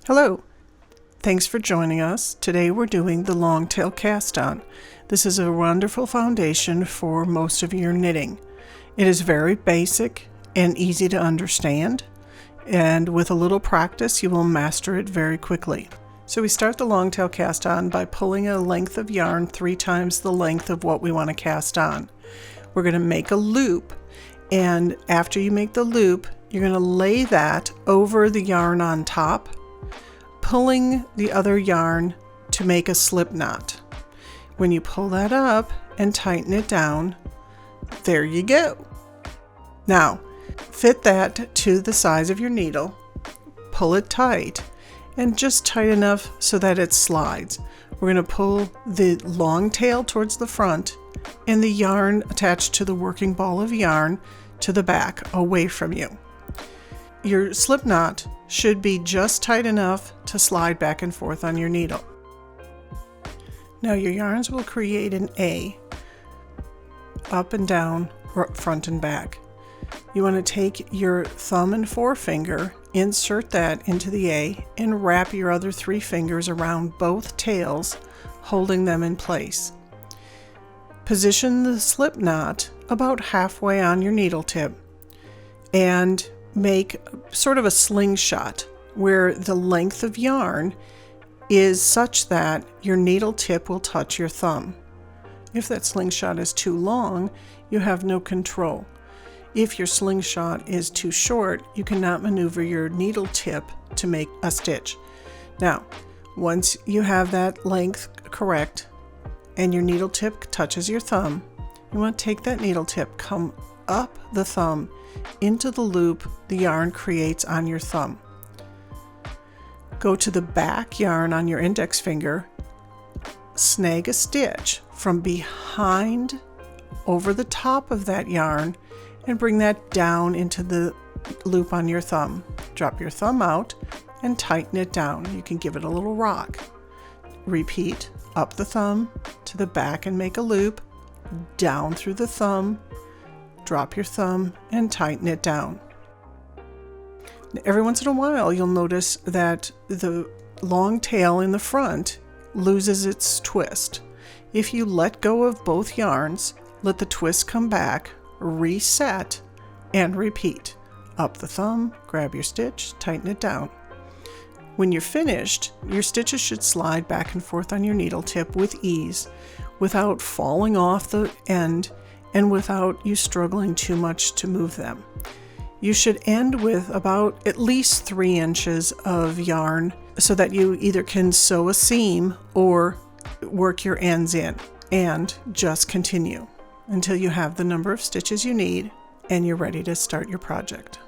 Hello, thanks for joining us. Today we're doing the long tail cast on. This is a wonderful foundation for most of your knitting. It is very basic and easy to understand, and with a little practice you will master it very quickly. So we start the long tail cast on by pulling a length of yarn 3 times the length of what we want to cast on. We're going to make a loop, and after you make the loop you're going to lay that over the yarn on top, pulling the other yarn to make a slip knot. When you pull that up and tighten it down, there you go. Now, fit that to the size of your needle, pull it tight, and just tight enough so that it slides. We're going to pull the long tail towards the front and the yarn attached to the working ball of yarn to the back, away from you. Your slip knot should be just tight enough to slide back and forth on your needle. Now your yarns will create an A, up and down, front and back. You want to take your thumb and forefinger, insert that into the A, and wrap your other 3 fingers around both tails, holding them in place. Position the slip knot about halfway on your needle tip and make sort of a slingshot where the length of yarn is such that your needle tip will touch your thumb. If that slingshot is too long, you have no control. If your slingshot is too short, you cannot maneuver your needle tip to make a stitch. Now, once you have that length correct and your needle tip touches your thumb, you want to take that needle tip, come up the thumb into the loop the yarn creates on your thumb. Go to the back yarn on your index finger, snag a stitch from behind over the top of that yarn, and bring that down into the loop on your thumb. Drop your thumb out and tighten it down. You can give it a little rock. Repeat, up the thumb to the back and make a loop, down through the thumb, drop your thumb and tighten it down. Every once in a while you'll notice that the long tail in the front loses its twist. If you let go of both yarns, let the twist come back, reset, and repeat. Up the thumb, grab your stitch, tighten it down. When you're finished, your stitches should slide back and forth on your needle tip with ease, without falling off the end and without you struggling too much to move them. You should end with about at least 3 inches of yarn so that you either can sew a seam or work your ends in, and just continue until you have the number of stitches you need and you're ready to start your project.